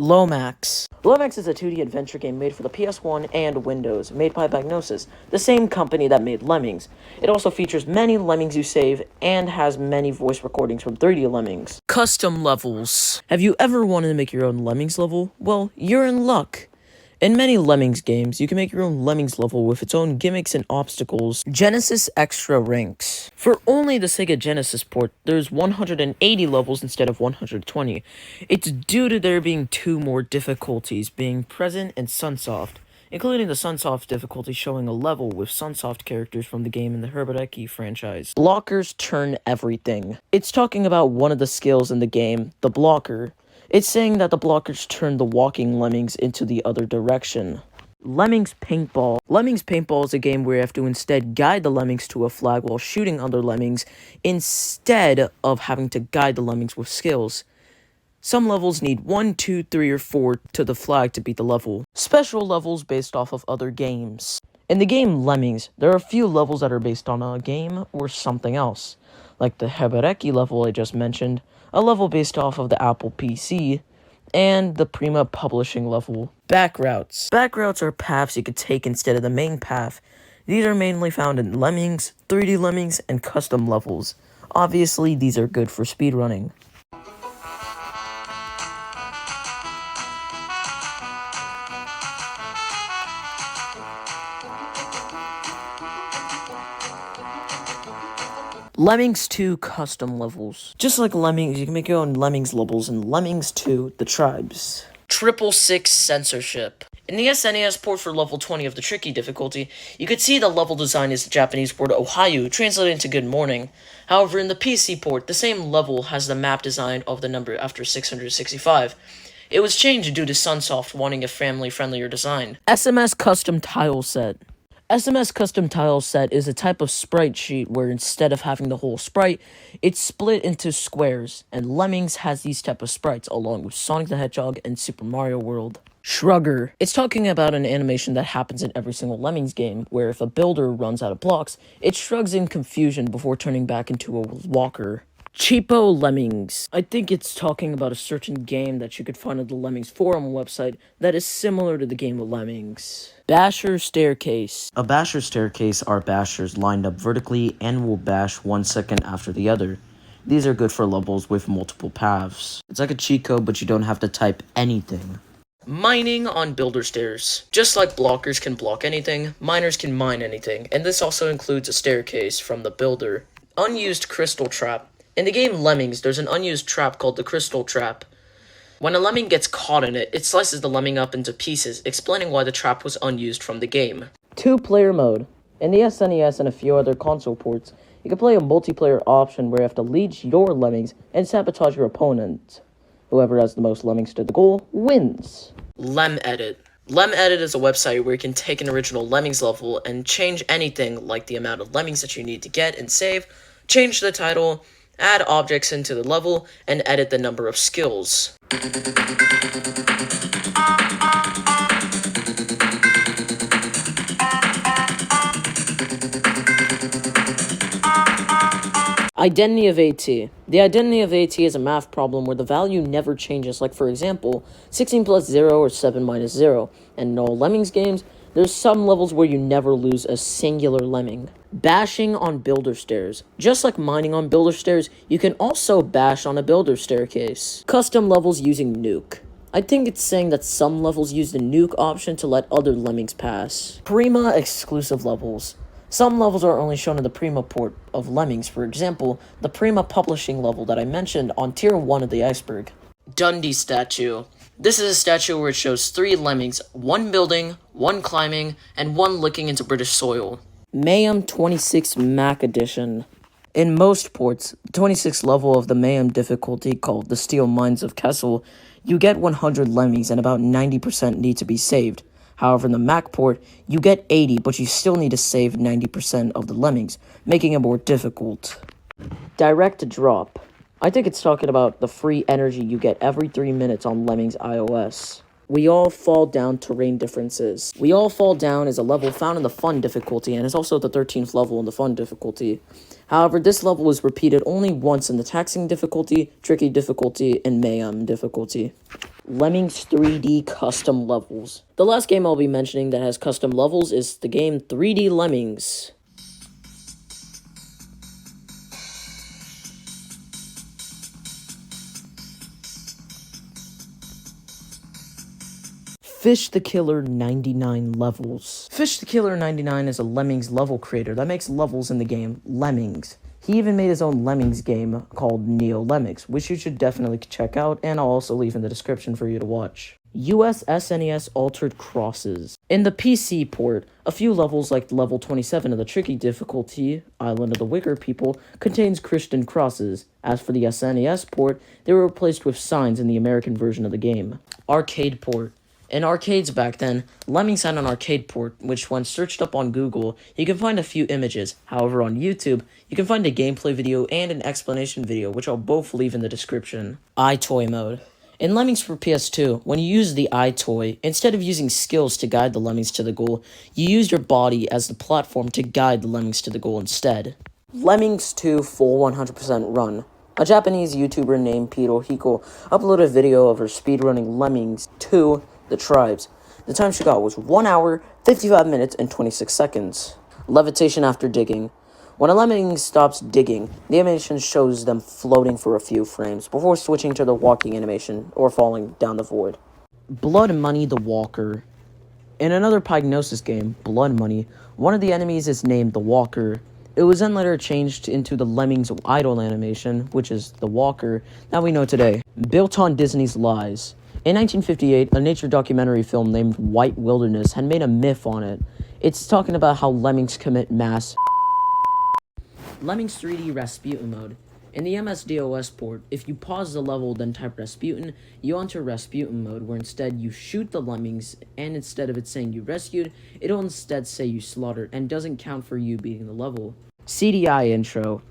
Lomax. Lomax is a 2D adventure game made for the PS1 and Windows, made by Bagnosis, the same company that made Lemmings. It also features many Lemmings you save, and has many voice recordings from 3D Lemmings. Custom levels. Have you ever wanted to make your own Lemmings level? Well, you're in luck. In many Lemmings games, you can make your own Lemmings level with its own gimmicks and obstacles. Genesis Extra Ranks. For only the Sega Genesis port, there's 180 levels instead of 120. It's due to there being two more difficulties being present and Sunsoft, including the Sunsoft difficulty showing a level with Sunsoft characters from the game in the Herbereki franchise. Blockers turn everything. It's talking about one of the skills in the game, the blocker. It's saying that the blockers turn the walking lemmings into the other direction. Lemmings Paintball. Lemmings Paintball is a game where you have to instead guide the lemmings to a flag while shooting other lemmings, instead of having to guide the lemmings with skills. Some levels need 1, 2, 3, or 4 to the flag to beat the level. Special levels based off of other games. In the game Lemmings, there are a few levels that are based on a game or something else, like the Herbereki level I just mentioned, a level based off of the Apple PC, and the Prima Publishing level. Back routes. Back routes are paths you could take instead of the main path. These are mainly found in Lemmings, 3D Lemmings, and custom levels. Obviously, these are good for speedrunning. Lemmings 2 custom levels. Just like Lemmings, you can make your own Lemmings levels in Lemmings 2, The Tribes. 666 censorship. In the SNES port for level 20 of the tricky difficulty, you could see the level design is the Japanese word Ohio, translated into good morning. However, in the PC port, the same level has the map design of the number after 665. It was changed due to Sunsoft wanting a family-friendlier design. SMS Custom Tile Set. SMS Custom Tile Set is a type of sprite sheet where instead of having the whole sprite, it's split into squares, and Lemmings has these type of sprites along with Sonic the Hedgehog and Super Mario World. Shrugger. It's talking about an animation that happens in every single Lemmings game, where if a builder runs out of blocks, it shrugs in confusion before turning back into a walker. Cheapo Lemmings. I think it's talking about a certain game that you could find on the Lemmings forum website that is similar to the game of Lemmings. Basher Staircase. A basher staircase are bashers lined up vertically and will bash 1 second after the other. These are good for levels with multiple paths. It's like a cheat code, but you don't have to type anything. Mining on builder stairs. Just like blockers can block anything, miners can mine anything, and this also includes a staircase from the builder. Unused crystal trap. In the game Lemmings, there's an unused trap called the Crystal Trap. When a lemming gets caught in it, it slices the lemming up into pieces, explaining why the trap was unused from the game. 2-player mode. In the SNES and a few other console ports, you can play a multiplayer option where you have to lead your lemmings and sabotage your opponent. Whoever has the most lemmings to the goal wins. LemEdit. LemEdit is a website where you can take an original Lemmings level and change anything like the amount of lemmings that you need to get and save, change the title, add objects into the level, and edit the number of skills. Identity of AT. The identity of AT is a math problem where the value never changes, like for example, 16 plus 0 or 7 minus 0. And in all Lemmings games, there's some levels where you never lose a singular lemming. Bashing on builder stairs. Just like mining on builder stairs, you can also bash on a builder staircase. Custom levels using nuke. I think it's saying that some levels use the nuke option to let other lemmings pass. Prima exclusive levels. Some levels are only shown in the Prima port of Lemmings, for example, the Prima Publishing level that I mentioned on Tier 1 of the Iceberg. Dundee Statue. This is a statue where it shows 3 lemmings, 1 building, 1 climbing, and 1 licking into British soil. Mayhem 26 Mac Edition. In most ports, the 26th level of the Mayhem difficulty, called the Steel Mines of Kessel, you get 100 lemmings and about 90% need to be saved. However, in the Mac port, you get 80, but you still need to save 90% of the lemmings, making it more difficult. Direct Drop. I think it's talking about the free energy you get every 3 minutes on Lemmings iOS. We All Fall Down Terrain Differences. We All Fall Down is a level found in the Fun difficulty and is also the 13th level in the Fun difficulty. However, this level is repeated only once in the Taxing difficulty, Tricky difficulty, and Mayhem difficulty. Lemmings 3D Custom Levels. The last game I'll be mentioning that has custom levels is the game 3D Lemmings. Fish the Killer 99 Levels. Fish the Killer 99 is a Lemmings level creator that makes levels in the game Lemmings. He even made his own Lemmings game called Neo Lemmings, which you should definitely check out, and I'll also leave in the description for you to watch. US SNES Altered Crosses. In the PC port, a few levels like level 27 of the Tricky difficulty, Island of the Wicker People, contains Christian crosses. As for the SNES port, they were replaced with signs in the American version of the game. Arcade port. In arcades back then, Lemmings had an arcade port, which when searched up on Google, you can find a few images. However, on YouTube, you can find a gameplay video and an explanation video, which I'll both leave in the description. iToy mode. In Lemmings for PS2, when you use the iToy, instead of using skills to guide the Lemmings to the goal, you use your body as the platform to guide the Lemmings to the goal instead. Lemmings 2 Full 100% Run. A Japanese YouTuber named Piro Hiko uploaded a video of her speedrunning Lemmings 2 The Tribes. The time she got was 1 hour, 55 minutes, and 26 seconds. Levitation after digging. When a lemming stops digging, the animation shows them floating for a few frames before switching to the walking animation or falling down the void. Blood Money the Walker. In another Pygnosis game, Blood Money, one of the enemies is named the Walker. It was then later changed into the Lemmings idle animation, which is the Walker, that we know today. Built on Disney's lies. In 1958, a nature documentary film named White Wilderness had made a myth on it. It's talking about how lemmings commit mass. Lemmings 3D Rasputin mode. In the MS-DOS port, if you pause the level then type Rasputin, you enter Rasputin mode, where instead you shoot the lemmings, and instead of it saying you rescued, it'll instead say you slaughtered, and doesn't count for you beating the level. CDI intro.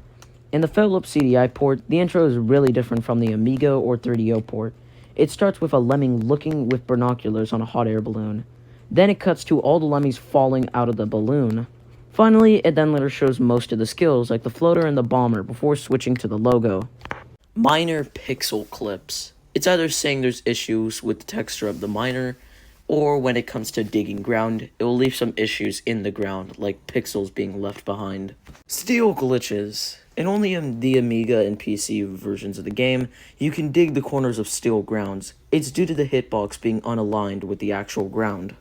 In the Philips CDI port, the intro is really different from the Amiga or 3DO port. It starts with a lemming looking with binoculars on a hot air balloon. Then it cuts to all the lemmings falling out of the balloon. Finally, it then later shows most of the skills, like the floater and the bomber, before switching to the logo. Minor pixel clips. It's either saying there's issues with the texture of the miner, or when it comes to digging ground, it will leave some issues in the ground, like pixels being left behind. Steel glitches. In only the Amiga and PC versions of the game, you can dig the corners of steel grounds. It's due to the hitbox being unaligned with the actual ground.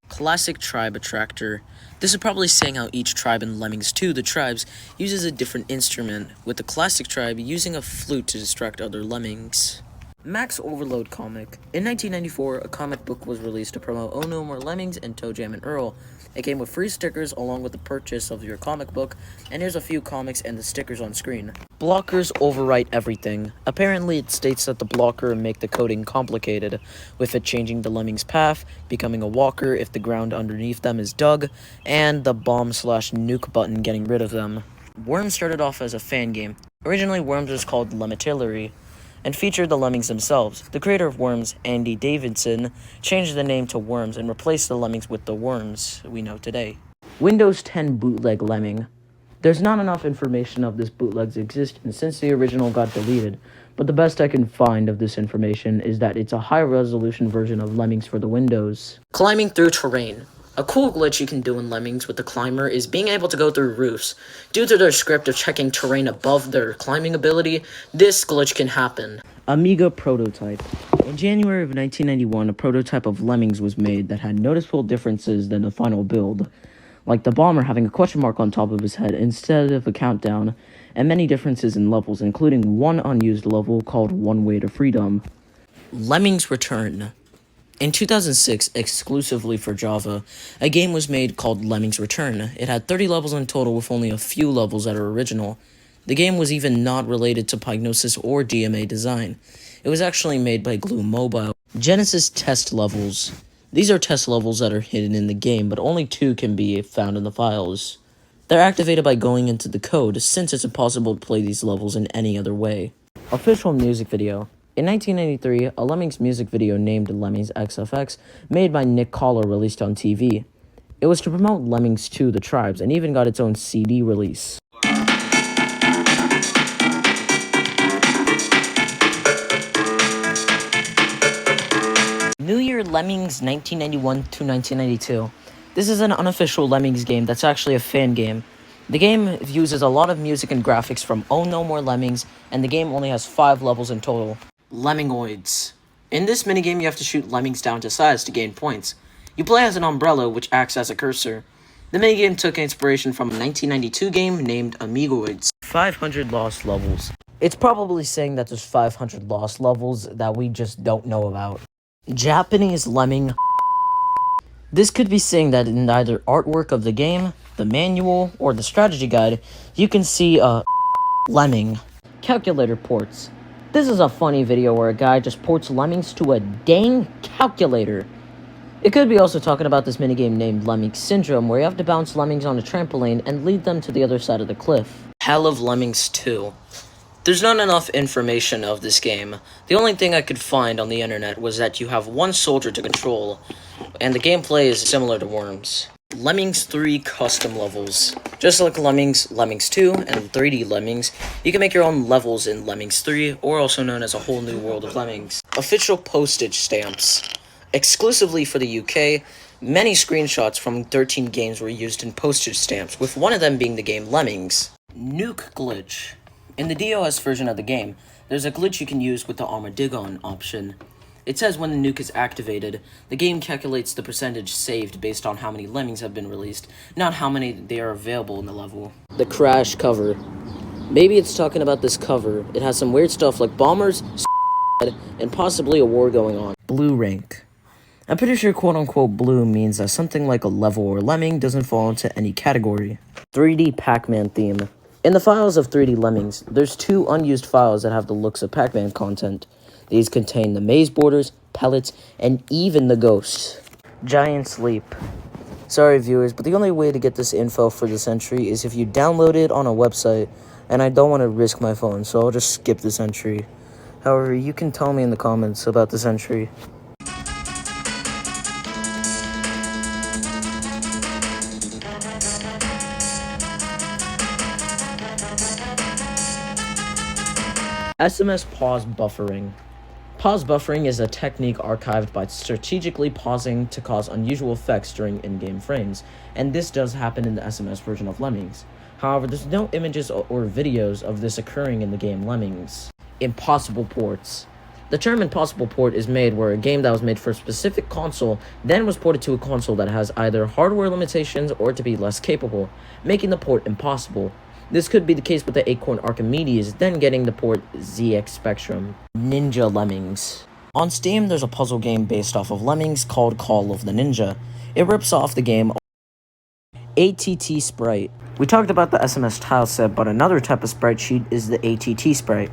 Classic Tribe Attractor. This is probably saying how each tribe in Lemmings 2, The Tribes, uses a different instrument, with the Classic Tribe using a flute to distract other lemmings. Max Overload comic. In 1994, a comic book was released to promote Oh No More Lemmings and Toe Jam and Earl. It came with free stickers along with the purchase of your comic book, and here's a few comics and the stickers on screen. Blockers overwrite everything. Apparently it states that the blocker make the coding complicated, with it changing the lemming's path, becoming a walker if the ground underneath them is dug, and the bomb/nuke button getting rid of them. Worms started off as a fan game. Originally Worms was called Lemmitillery, and featured the lemmings themselves. The creator of Worms, Andy Davidson, changed the name to Worms and replaced the lemmings with the worms we know today. Windows 10 bootleg lemming. There's not enough information of this bootleg's existence since the original got deleted, but the best I can find of this information is that it's a high-resolution version of Lemmings for the Windows. Climbing through terrain. A cool glitch you can do in Lemmings with the climber is being able to go through roofs. Due to their script of checking terrain above their climbing ability, this glitch can happen. Amiga prototype. In January of 1991, a prototype of Lemmings was made that had noticeable differences than the final build, like the bomber having a question mark on top of his head instead of a countdown, and many differences in levels, including one unused level called One Way to Freedom. Lemmings Return. In 2006, exclusively for Java, a game was made called Lemmings Return. It had 30 levels in total with only a few levels that are original. The game was even not related to Pygnosis or DMA design. It was actually made by Glue Mobile. Genesis test levels. These are test levels that are hidden in the game, but only 2 can be found in the files. They're activated by going into the code, since it's impossible to play these levels in any other way. Official music video. In 1993, a Lemmings music video named Lemmings XFX, made by Nick Collar, released on TV. It was to promote Lemmings 2 The Tribes, and even got its own CD release. New Year Lemmings 1991 to 1992. This is an unofficial Lemmings game that's actually a fan game. The game uses a lot of music and graphics from Oh No More Lemmings, and the game only has 5 levels in total. Lemmingoids. In this minigame, you have to shoot lemmings down to size to gain points. You play as an umbrella, which acts as a cursor. The minigame took inspiration from a 1992 game named Amigoids. 500 lost levels. It's probably saying that there's 500 lost levels that we just don't know about. Japanese lemming. This could be saying that in either artwork of the game, the manual, or the strategy guide, you can see a lemming. Calculator ports. This is a funny video where a guy just ports lemmings to a dang calculator. It could be also talking about this minigame named Lemming Syndrome, where you have to bounce lemmings on a trampoline and lead them to the other side of the cliff. Hell of Lemmings 2. There's not enough information of this game. The only thing I could find on the internet was that you have one soldier to control, and the gameplay is similar to Worms. Lemmings 3 custom levels. Just like Lemmings, Lemmings 2, and 3D Lemmings, you can make your own levels in Lemmings 3, or also known as a whole new world of Lemmings. Official postage stamps. Exclusively for the UK, many screenshots from 13 games were used in postage stamps, with one of them being the game Lemmings. Nuke glitch. In the DOS version of the game, there's a glitch you can use with the Armadigon option. It says when the nuke is activated, the game calculates the percentage saved based on how many lemmings have been released, not how many they are available in the level. The crash cover. Maybe it's talking about this cover. It has some weird stuff like bombers, and possibly a war going on. Blue rank. I'm pretty sure quote-unquote blue means that something like a level or lemming doesn't fall into any category. 3D Pac-Man theme. In the files of 3D Lemmings, there's 2 unused files that have the looks of Pac-Man content. These contain the maze borders, pellets, and even the ghosts. Giant Sleep. Sorry viewers, but the only way to get this info for this entry is if you download it on a website, and I don't want to risk my phone, so I'll just skip this entry. However, you can tell me in the comments about this entry. SMS pause buffering. Pause buffering is a technique archived by strategically pausing to cause unusual effects during in-game frames, and this does happen in the SMS version of Lemmings. However, there's no images or videos of this occurring in the game Lemmings. Impossible ports. The term impossible port is made where a game that was made for a specific console then was ported to a console that has either hardware limitations or to be less capable, making the port impossible. This could be the case with the Acorn Archimedes, then getting the port ZX Spectrum. Ninja Lemmings. On Steam, there's a puzzle game based off of Lemmings called Call of the Ninja. It rips off the game ATT Sprite. We talked about the SMS tile set, but another type of sprite sheet is the ATT Sprite.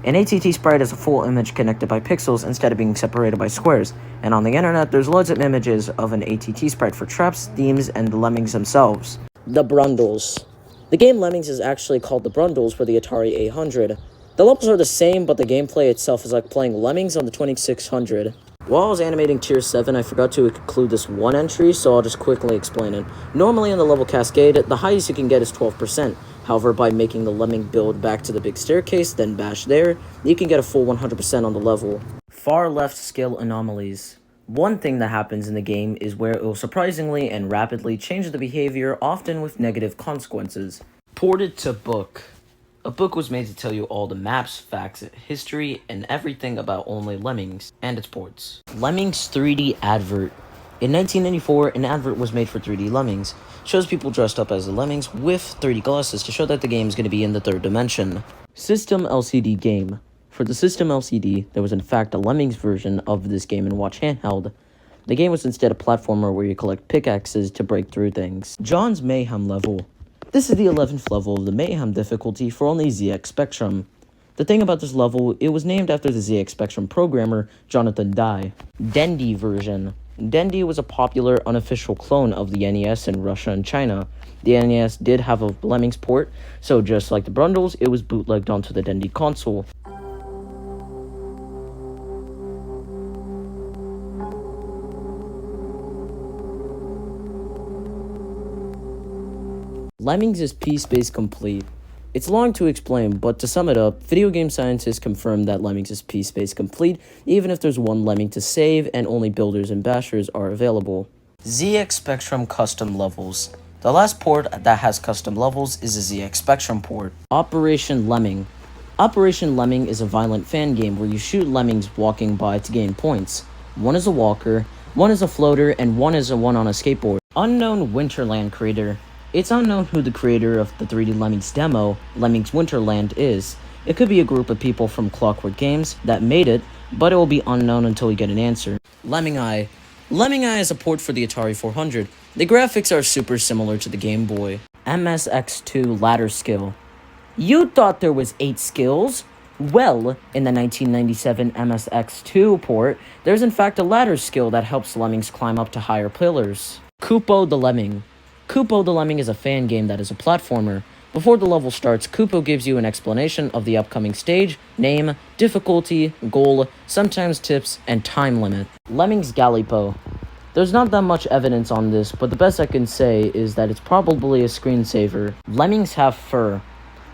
An ATT Sprite is a full image connected by pixels instead of being separated by squares, and on the internet there's loads of images of an ATT Sprite for traps, themes, and the Lemmings themselves. The Brundles. The game Lemmings is actually called the Brundles for the Atari 800. The levels are the same, but the gameplay itself is like playing Lemmings on the 2600. While I was animating Tier 7, I forgot to include this one entry, so I'll just quickly explain it. Normally in the level Cascade, the highest you can get is 12%. However, by making the Lemming build back to the big staircase, then bash there, you can get a full 100% on the level. Far left skill anomalies. One thing that happens in the game is where it will surprisingly and rapidly change the behavior, often with negative consequences. Ported to book. A book was made to tell you all the maps, facts, history, and everything about only Lemmings and its ports. Lemmings 3D advert. In 1994, an advert was made for 3D Lemmings. Shows people dressed up as the Lemmings with 3D glasses to show that the game is going to be in the 3rd dimension. System LCD game. For the System LCD, there was in fact a Lemmings version of this Game & Watch handheld. The game was instead a platformer where you collect pickaxes to break through things. John's Mayhem level. This is the 11th level of the Mayhem difficulty for only ZX Spectrum. The thing about this level, it was named after the ZX Spectrum programmer, Jonathan Dye. Dendy version. Dendy was a popular unofficial clone of the NES in Russia and China. The NES did have a Lemmings port, so just like the bundles, it was bootlegged onto the Dendy console. Lemmings is P-Space complete. It's long to explain, but to sum it up, video game scientists confirm that Lemmings is P-Space complete, even if there's one Lemming to save and only builders and bashers are available. ZX Spectrum custom levels. The last port that has custom levels is a ZX Spectrum port. Operation Lemming. Operation Lemming is a violent fan game where you shoot lemmings walking by to gain points. One is a walker, one is a floater, and one is a one on a skateboard. Unknown Winterland creator. It's unknown who the creator of the 3D Lemmings demo, Lemmings Winterland, is. It could be a group of people from Clockwork Games that made it, but it will be unknown until we get an answer. Lemming Eye. Lemming Eye is a port for the Atari 400. The graphics are super similar to the Game Boy. MSX2 Ladder Skill. You thought there was 8 skills? Well, in the 1997 MSX2 port, there's in fact a ladder skill that helps lemmings climb up to higher pillars. Kupo the Lemming. Kupo the Lemming is a fan game that is a platformer. Before the level starts, Kupo gives you an explanation of the upcoming stage, name, difficulty, goal, sometimes tips, and time limit. Lemmings Gallipo. There's not that much evidence on this, but the best I can say is that it's probably a screensaver. Lemmings have fur.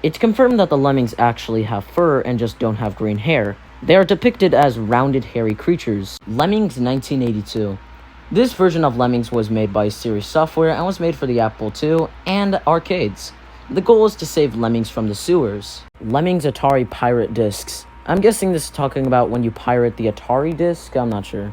It's confirmed that the lemmings actually have fur and just don't have green hair. They are depicted as rounded, hairy creatures. Lemmings 1982. This version of Lemmings was made by Series Software and was made for the Apple II and arcades. The goal is to save lemmings from the sewers. Lemmings Atari Pirate Discs. I'm guessing this is talking about when you pirate the Atari disc? I'm not sure.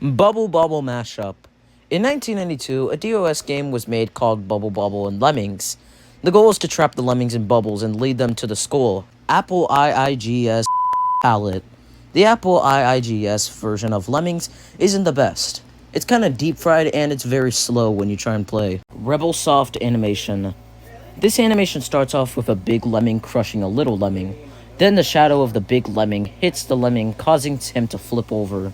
Bubble Bobble Mashup. In 1992, a DOS game was made called Bubble Bobble and Lemmings. The goal is to trap the lemmings in bubbles and lead them to the skull. Apple IIGS palette. The Apple IIGS version of Lemmings isn't the best. It's kinda deep fried and it's very slow when you try and play. Rebel Soft Animation. This animation starts off with a big lemming crushing a little lemming. Then the shadow of the big lemming hits the lemming, causing him to flip over.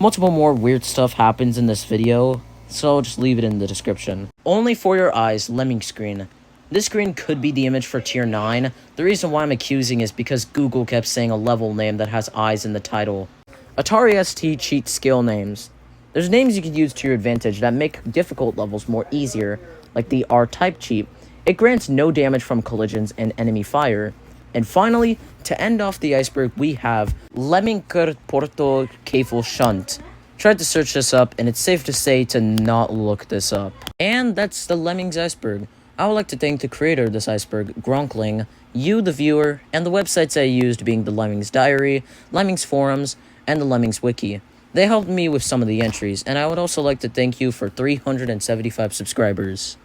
Multiple more weird stuff happens in this video, so I'll just leave it in the description. Only for your eyes, Lemming screen. This screen could be the image for Tier 9. The reason why I'm accusing is because Google kept saying a level name that has eyes in the title. Atari ST cheat skill names. There's names you can use to your advantage that make difficult levels more easier, like the R-type cheat. It grants no damage from collisions and enemy fire. And finally, to end off the iceberg, we have Lemminker Porto Kefil Shunt. Tried to search this up, and it's safe to say to not look this up. And that's the Lemmings Iceberg. I would like to thank the creator of this iceberg, Gronkling, you, the viewer, and the websites I used being the Lemmings Diary, Lemmings Forums, and the Lemmings Wiki. They helped me with some of the entries, and I would also like to thank you for 375 subscribers.